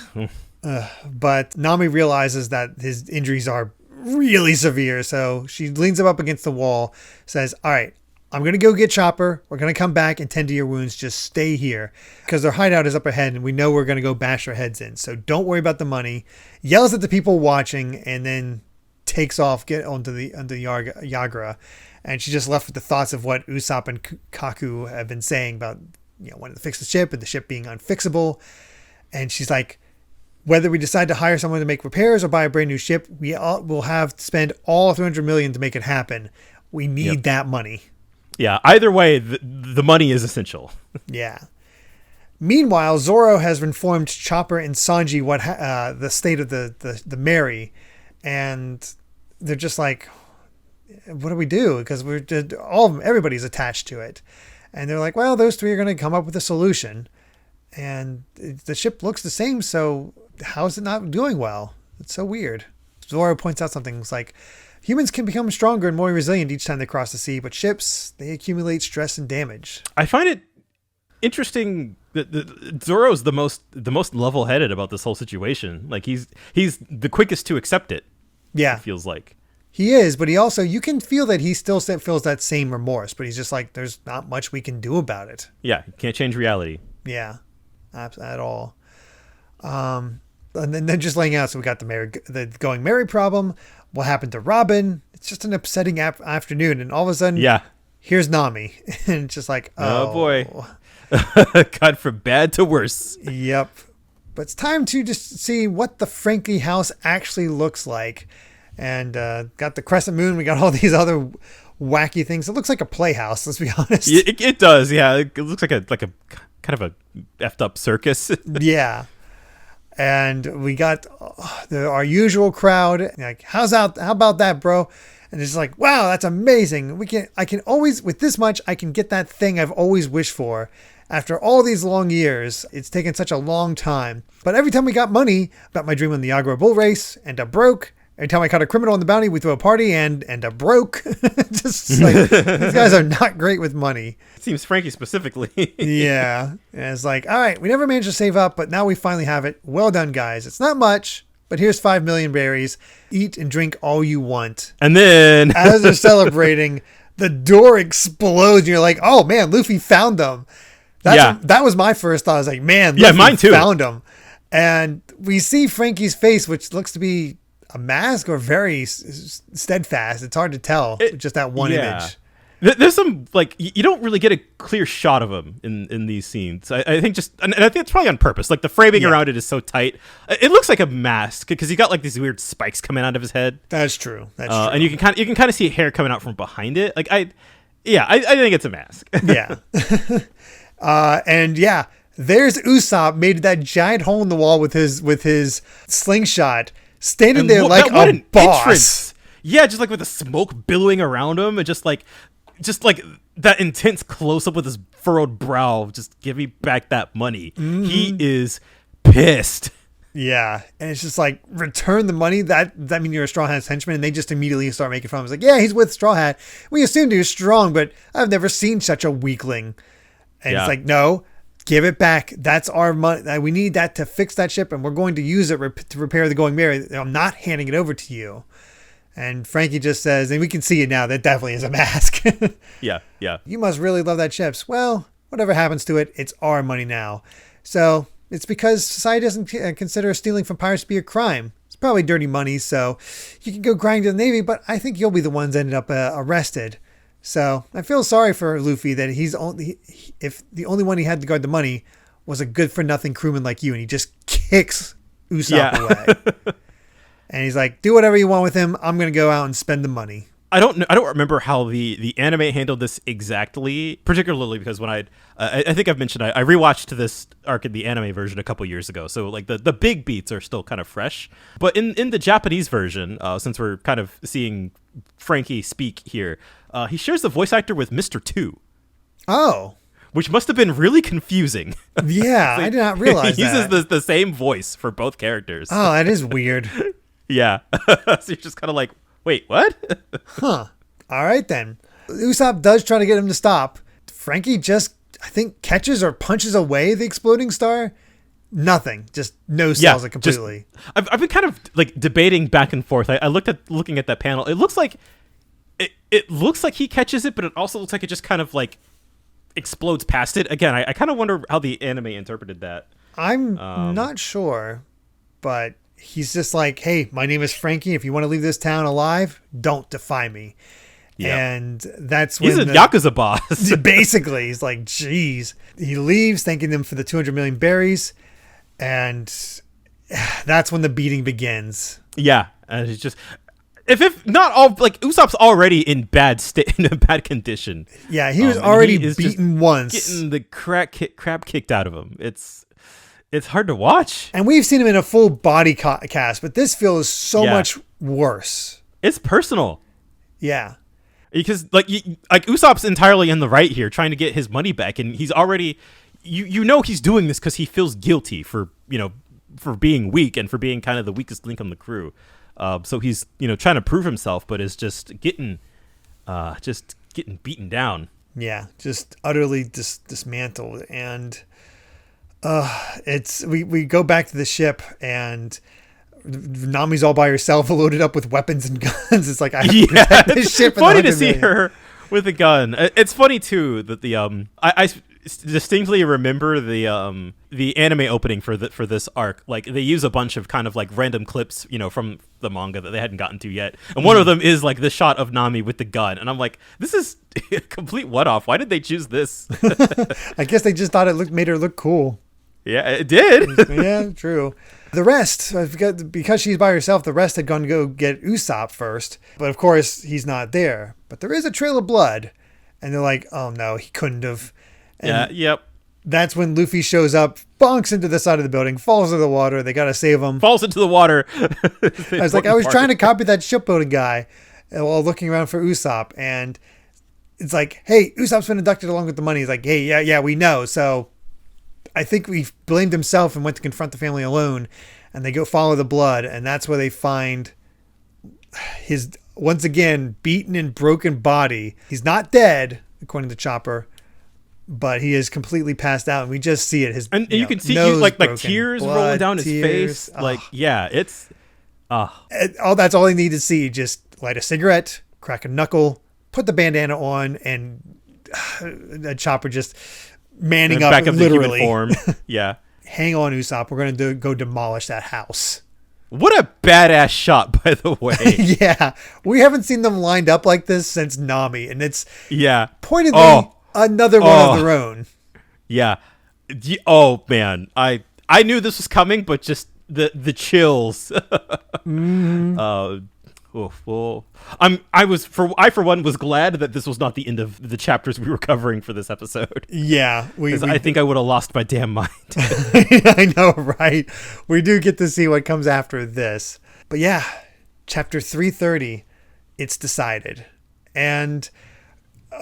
But Nami realizes that his injuries are really severe. So she leans him up against the wall, says, all right, I'm going to go get Chopper. We're going to come back and tend to your wounds. Just stay here because their hideout is up ahead and we know we're going to go bash our heads in. So don't worry about the money. Yells at the people watching and then takes off, get onto the Yagra. And she's just left with the thoughts of what Usopp and Kaku have been saying about, wanting to fix the ship and the ship being unfixable. And she's like, whether we decide to hire someone to make repairs or buy a brand new ship, will have to spend all 300 million to make it happen. We need that money. Yeah, either way, the money is essential. Yeah. Meanwhile, Zoro has informed Chopper and Sanji what the state of the Mary, and they're just like, what do we do? Because everybody's attached to it. And they're like, well, those three are going to come up with a solution. And the ship looks the same, so how is it not doing well? It's so weird. Zoro points out something. It's like, humans can become stronger and more resilient each time they cross the sea, but ships, they accumulate stress and damage. I find it interesting that Zoro's the most level-headed about this whole situation. Like he's the quickest to accept it. Yeah. It feels like. He is, but you can feel that he still feels that same remorse, but he's just like, there's not much we can do about it. Yeah, you can't change reality. Yeah, at all. And then just laying out, so we got the going Mary problem. What happened to Robin? It's just an upsetting afternoon, and all of a sudden, here's Nami, and it's just like, oh boy, got from bad to worse. Yep. But it's time to just see what the Franky house actually looks like, and got the crescent moon. We got all these other wacky things. It looks like a playhouse. Let's be honest. It does. Yeah, it looks like a kind of a effed up circus. Yeah. And we got our usual crowd. Like, how about that, bro? And it's like, wow, that's amazing. I can always, with this much, I can get that thing I've always wished for. After all these long years, it's taken such a long time. But every time we got money, about my dream on the Agro Bull Race, and I broke. Every time I caught a criminal on the bounty, we threw a party and I broke. Just like, these guys are not great with money. It seems Franky specifically. Yeah. And it's like, all right, we never managed to save up, but now we finally have it. Well done, guys. It's not much, but here's 5 million berries. Eat and drink all you want. And then as they're celebrating, the door explodes. And you're like, oh man, Luffy found them. That was my first thought. I was like, man, Luffy mine too. Found them. And we see Franky's face, which looks to be a mask or very steadfast. It's hard to tell with just that one image. There's some, like, you don't really get a clear shot of him in these scenes. I think and I think it's probably on purpose. Like, the framing around it is so tight. It looks like a mask because he got like these weird spikes coming out of his head. That's true. And you can kind of see hair coming out from behind it. Like, I think it's a mask. Yeah. And yeah, there's Usopp made that giant hole in the wall with his slingshot. Standing there like a boss. Entrance. Yeah, just like with the smoke billowing around him, and just like that intense close up with his furrowed brow. Just give me back that money. Mm-hmm. He is pissed. Yeah, and it's just like, return the money. That means you're a Straw Hat's henchman, and they just immediately start making fun of him. It's like, yeah, he's with Straw Hat. We assumed he was strong, but I've never seen such a weakling. And it's like, no. Give it back. That's our money. We need that to fix that ship, and we're going to use it to repair the Going Mary. I'm not handing it over to you. And Franky just says, and we can see it now, that definitely is a mask. Yeah. You must really love that ship. Well, whatever happens to it, it's our money now. So it's because society doesn't consider stealing from pirates to be a crime. It's probably dirty money, so you can go grind to the Navy, but I think you'll be the ones that ended up arrested. So I feel sorry for Luffy that if the only one he had to guard the money was a good for nothing crewman like you, and he just kicks Usopp away. And he's like, do whatever you want with him. I'm going to go out and spend the money. I don't remember how the anime handled this exactly, particularly because when I think I've mentioned I rewatched this arc in the anime version a couple years ago, so like the big beats are still kind of fresh. But in the Japanese version, since we're kind of seeing Franky speak here, he shares the voice actor with Mr. 2. Oh. Which must have been really confusing. Yeah, I did not realize he that. uses the same voice for both characters. Oh, that is weird. Yeah. So you're just kind of like, wait, what? Huh. All right, then. Usopp does try to get him to stop. Franky just, I think, catches or punches away the exploding star. nothing, just no sells it completely. I've been kind of like debating back and forth. I looking at that panel. It looks like it looks like he catches it, but it also looks like it just kind of like explodes past it. Again, I kind of wonder how the anime interpreted that. I'm not sure, but he's just like, hey, my name is Franky. If you want to leave this town alive, don't defy me. Yep. And that's when he's a Yakuza boss. Basically, he's like, geez. He leaves, thanking them for the 200 million berries. And that's when the beating begins. Yeah. And it's just, if not all, like Usopp's already in bad state, in a bad condition. Yeah, he was already beaten once. Getting the crap kicked out of him. It's hard to watch. And we've seen him in a full body cast, but this feels so much worse. It's personal. Yeah. Because like Usopp's entirely in the right here, trying to get his money back, and he's already, he's doing this because he feels guilty for being weak and for being kind of the weakest link on the crew. So he's trying to prove himself, but is just getting beaten down. Yeah, just utterly dismantled, and we go back to the ship and Nami's all by herself, loaded up with weapons and guns. It's like, I have to protect this ship. It's funny to see her with a gun. It's funny too that the I distinctly remember the anime opening for this arc. Like they use a bunch of kind of like random clips, from the manga that they hadn't gotten to yet. And one of them is like the shot of Nami with the gun. And I'm like, this is a complete one-off. Why did they choose this? I guess they just thought it made her look cool. Yeah, it did. Yeah, true. The rest, because she's by herself, the rest had gone to go get Usopp first. But of course, he's not there. But there is a trail of blood. And they're like, oh no, he couldn't have. And yep. That's when Luffy shows up, bonks into the side of the building, falls into the water. They got to save him. Falls into the water. I was trying to copy that shipbuilding guy while looking around for Usopp. And it's like, hey, Usopp's been abducted along with the money. He's like, hey, yeah, we know. So I think we blamed himself and went to confront the family alone, and they go follow the blood, and that's where they find his, once again, beaten and broken body. He's not dead, according to Chopper, but he is completely passed out, and we just see it. And you can see like tears blood, rolling down his face. Like, yeah, it's that's all they need to see. Just light a cigarette, crack a knuckle, put the bandana on, and Chopper just manning up back literally. Human form. Yeah. Hang on, Usopp. We're going to go demolish that house. What a badass shot, by the way. Yeah. We haven't seen them lined up like this since Nami, and it's pointedly another one of their own. Yeah. Oh, man. I knew this was coming, but just the chills. Well, I for one was glad that this was not the end of the chapters we were covering for this episode. Yeah, I think I would have lost my damn mind. I know, right? We do get to see what comes after this, but yeah, chapter 330, it's decided, and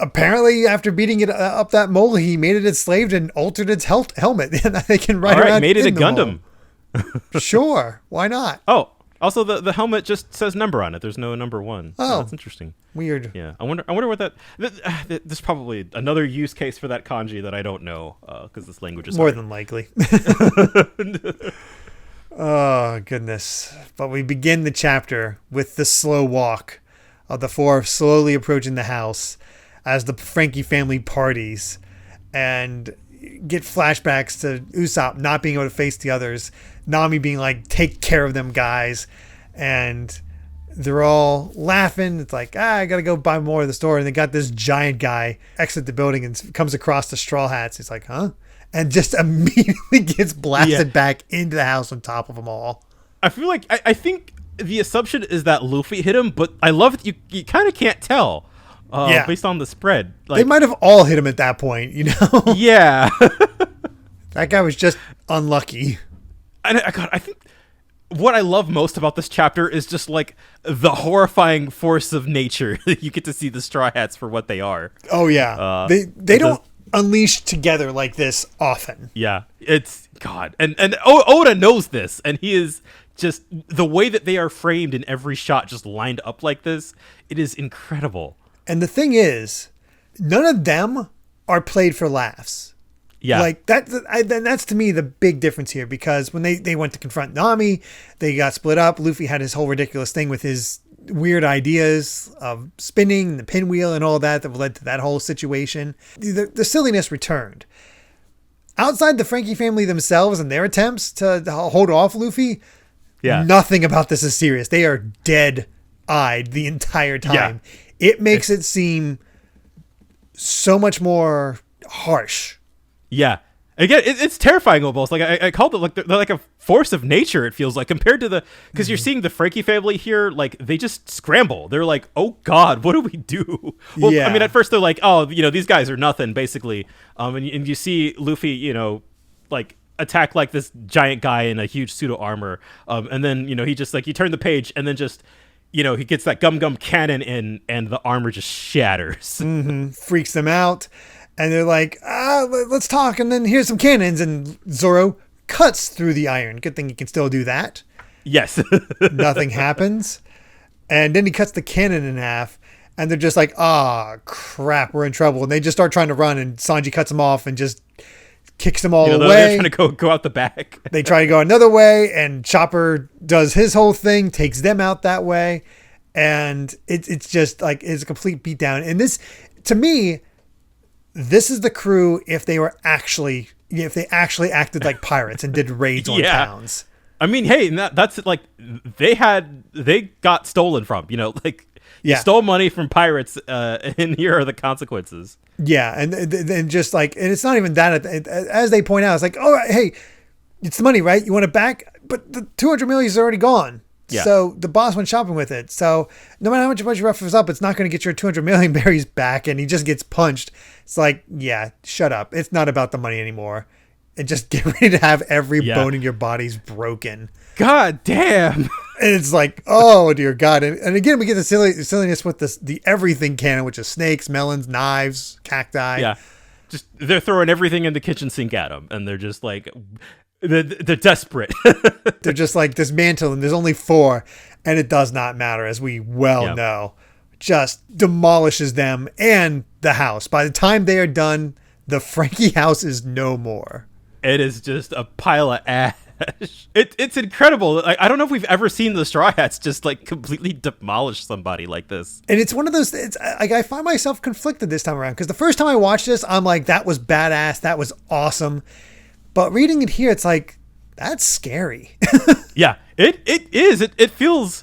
apparently after beating it up that mole, he made it enslaved and altered its helmet, and they can ride around. Made it a Gundam. Sure, why not? Oh. Also, the helmet just says number on it. There's no number 1. Oh, that's interesting. Weird. Yeah, I wonder what that. There's probably another use case for that kanji that I don't know because this language is more hard. than likely. Oh goodness! But we begin the chapter with the slow walk of the four slowly approaching the house as the Franky family parties, and get flashbacks to Usopp not being able to face the others. Nami being like, take care of them, guys. And they're all laughing. It's like, I got to go buy more of the store. And they got this giant guy exit the building and comes across the Straw Hats. He's like, huh? And just immediately gets blasted back into the house on top of them all. I feel like, I think the assumption is that Luffy hit him, but I love it. You kind of can't tell based on the spread. Like, they might have all hit him at that point, Yeah. That guy was just unlucky. And I think what I love most about this chapter is just like the horrifying force of nature. You get to see the Straw Hats for what they are. Oh yeah, they don't unleash together like this often. Yeah, it's God, and Oda knows this, and he is just the way that they are framed in every shot, just lined up like this. It is incredible. And the thing is, none of them are played for laughs. Yeah. Like that's to me the big difference here, because when they went to confront Nami, they got split up. Luffy had his whole ridiculous thing with his weird ideas of spinning the pinwheel and all that led to that whole situation. The silliness returned. Outside the Franky family themselves and their attempts to hold off Luffy, nothing about this is serious. They are dead-eyed the entire time. Yeah. It makes it seem so much more harsh. Yeah. Again, it's terrifying almost. Like I called it like they're like a force of nature, it feels like, compared to the, because you're seeing the Franky family here, like they just scramble. They're like, oh God, what do we do? Well, I mean, at first they're like, oh, these guys are nothing, basically. And you see Luffy, like attack like this giant guy in a huge pseudo armor. And then, he just like, you turn the page and then just, he gets that gum cannon in and the armor just shatters. Freaks them out. And they're like, let's talk. And then here's some cannons. And Zoro cuts through the iron. Good thing he can still do that. Yes. Nothing happens. And then he cuts the cannon in half. And they're just like, crap, we're in trouble. And they just start trying to run. And Sanji cuts them off and just kicks them all away. They're trying to go out the back. They try to go another way. And Chopper does his whole thing, takes them out that way. And it's just like, it's a complete beatdown. And this, to me, this is the crew if they actually acted like pirates and did raids on towns. I mean, hey, that's like they got stolen from, you stole money from pirates, and here are the consequences. Yeah, and just like, and it's not even that. As they point out, it's like, oh, hey, it's the money, right? You want it back, but the 200 million is already gone. Yeah. So the boss went shopping with it. So no matter how much you rough up, it's not going to get your 200 million berries back, and he just gets punched. It's like, yeah, shut up. It's not about the money anymore. And just get ready to have every bone in your body's broken. God damn. And it's like, oh dear God. And again, we get the silliness with the everything cannon, which is snakes, melons, knives, cacti. Yeah. Just they're throwing everything in the kitchen sink at them, and they're just like, they're desperate. They're just like dismantling. There's only 4, and it does not matter, as we know. Just demolishes them and the house. By the time they are done, the Franky house is no more. It is just a pile of ash. It's incredible. I don't know if we've ever seen the Straw Hats just like completely demolish somebody like this. And it's one of those. It's like I find myself conflicted this time around, because the first time I watched this, I'm like, that was badass. That was awesome. But reading it here, it's like, that's scary. Yeah, it is. It feels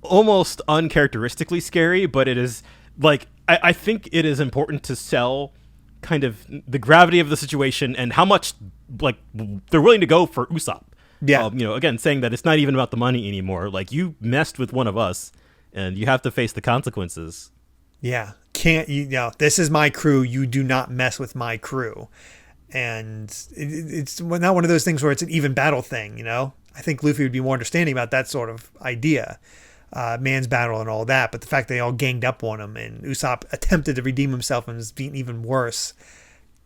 almost uncharacteristically scary, but it is like, I think it is important to sell kind of the gravity of the situation and how much like they're willing to go for Usopp. Yeah. Again, saying that it's not even about the money anymore. Like, you messed with one of us and you have to face the consequences. Yeah. This is my crew. You do not mess with my crew. And it's not one of those things where it's an even battle thing, I think Luffy would be more understanding about that sort of idea, man's battle and all that. But the fact they all ganged up on him and Usopp attempted to redeem himself and was being even worse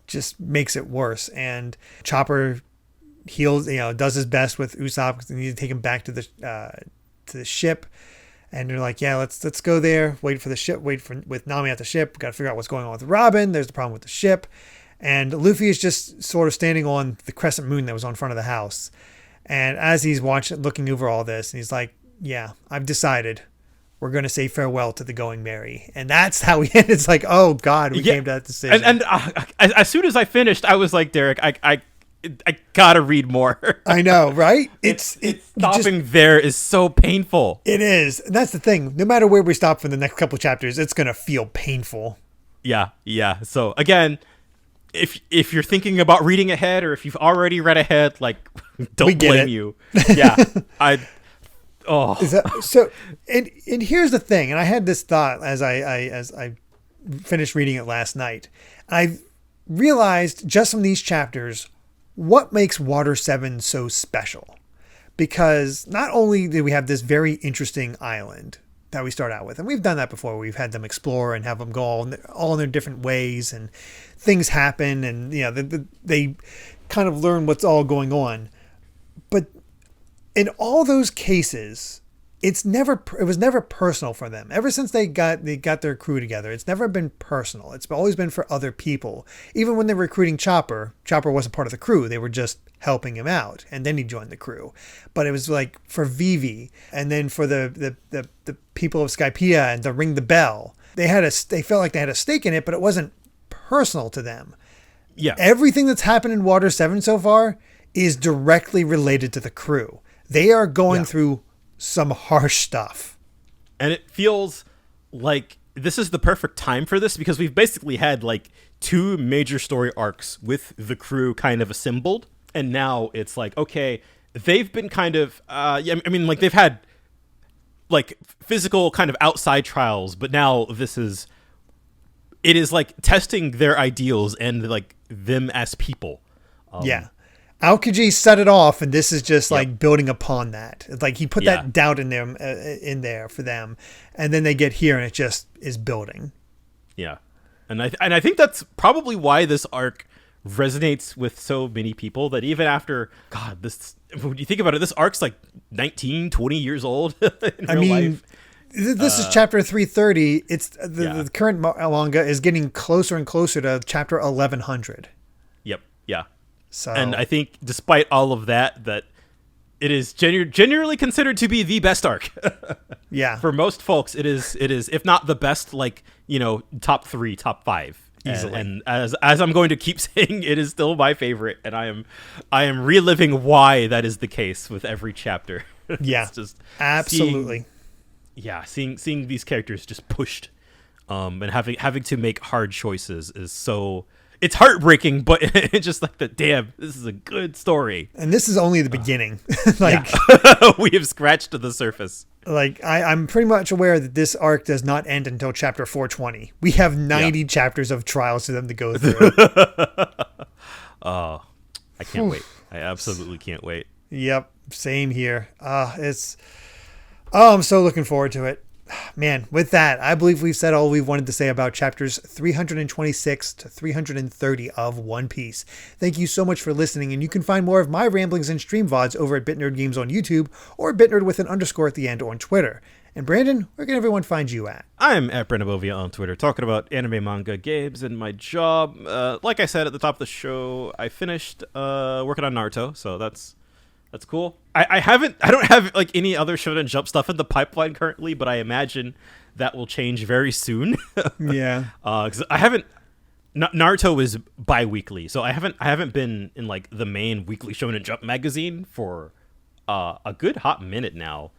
just makes it worse. And Chopper heals, does his best with Usopp because they need to take him back to the ship. And they're like, yeah, let's go there. Wait for the ship. With Nami at the ship. Got to figure out what's going on with Robin. There's the problem with the ship. And Luffy is just sort of standing on the crescent moon that was on front of the house. And as he's looking over all this, and he's like, yeah, I've decided we're going to say farewell to the Going Merry. And that's how we end. It's like, oh God, we came to that decision. And as soon as I finished, I was like, Derek, I gotta read more. I know, right? It's stopping there is so painful. It is. And that's the thing. No matter where we stop for the next couple chapters, it's going to feel painful. Yeah. So again, if you're thinking about reading ahead, or if you've already read ahead, like, don't blame you. Yeah. So and here's the thing, and I had this thought as I finished reading it last night. I realized just from these chapters what makes Water 7 so special. Because not only do we have this very interesting island that we start out with, and we've done that before. We've had them explore and have them go all in their different ways, and things happen, and they kind of learn what's all going on. But in all those cases, it was never personal for them. Ever since they got their crew together, it's never been personal. It's always been for other people. Even when they were recruiting Chopper wasn't part of the crew. They were just helping him out, and then he joined the crew. But it was like for Vivi, and then for the people of Skypiea and to ring the bell. They felt like they had a stake in it, but it wasn't personal to them. Yeah. Everything that's happened in Water 7 so far is directly related to the crew. They are going through some harsh stuff. And it feels like this is the perfect time for this, because we've basically had like 2 major story arcs with the crew kind of assembled. And now it's like, okay, they've been kind of, like they've had like physical kind of outside trials, but now it is like testing their ideals and like them as people. Aokiji set it off, and this is just like building upon that. It's like he put that doubt in there for them, and then they get here, and it just is building. Yeah, and I think that's probably why this arc resonates with so many people. That even after when you think about it, this arc's like 19, 20 years old. In real life. This is chapter 330. It's the current manga is getting closer and closer to chapter 1100. Yep. Yeah. So, and I think despite all of that it is generally considered to be the best arc. Yeah. For most folks, it is, if not the best, like, top 3, top 5. Easily. And as I'm going to keep saying, it is still my favorite. And I am reliving why that is the case with every chapter. Yeah. It's just absolutely. Seeing these characters just pushed, and having to make hard choices is so... It's heartbreaking, but it's just like damn, this is a good story. And this is only the beginning. We have scratched the surface. Like, I'm pretty much aware that this arc does not end until chapter 420. We have 90 chapters of trials for them to go through. Oh, I can't wait. I absolutely can't wait. Yep, same here. I'm so looking forward to it. Man, with that, I believe we've said all we've wanted to say about chapters 326 to 330 of One Piece. Thank you so much for listening, and you can find more of my ramblings and stream VODs over at BitNerd Games on YouTube, or BitNerd with an underscore at the end on Twitter. And Brandon, where can everyone find you at? I'm at Brandon Bovia on Twitter, talking about anime, manga, games, and my job. Like I said at the top of the show, I finished working on Naruto, so that's cool. I don't have like any other Shonen Jump stuff in the pipeline currently, but I imagine that will change very soon. Yeah. Because Naruto is bi-weekly, so I haven't been in like the main weekly Shonen Jump magazine for a good hot minute now.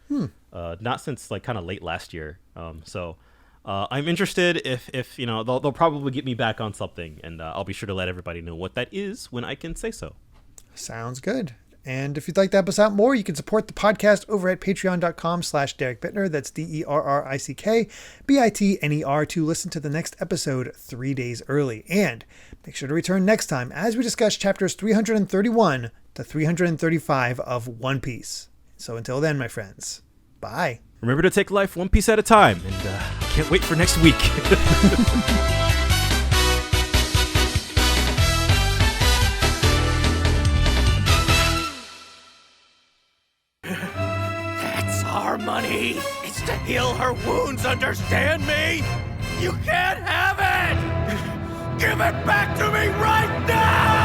Not since like kind of late last year. So I'm interested if they'll probably get me back on something, and I'll be sure to let everybody know what that is when I can say so. Sounds good. And if you'd like to help us out more, you can support the podcast over at patreon.com/Derek Bittner. That's DerrickBitner to listen to the next episode 3 days early. And make sure to return next time as we discuss chapters 331 to 335 of One Piece. So until then, my friends, bye. Remember to take life one piece at a time, and I can't wait for next week. Our money. It's to heal her wounds, understand me? You can't have it! Give it back to me right now!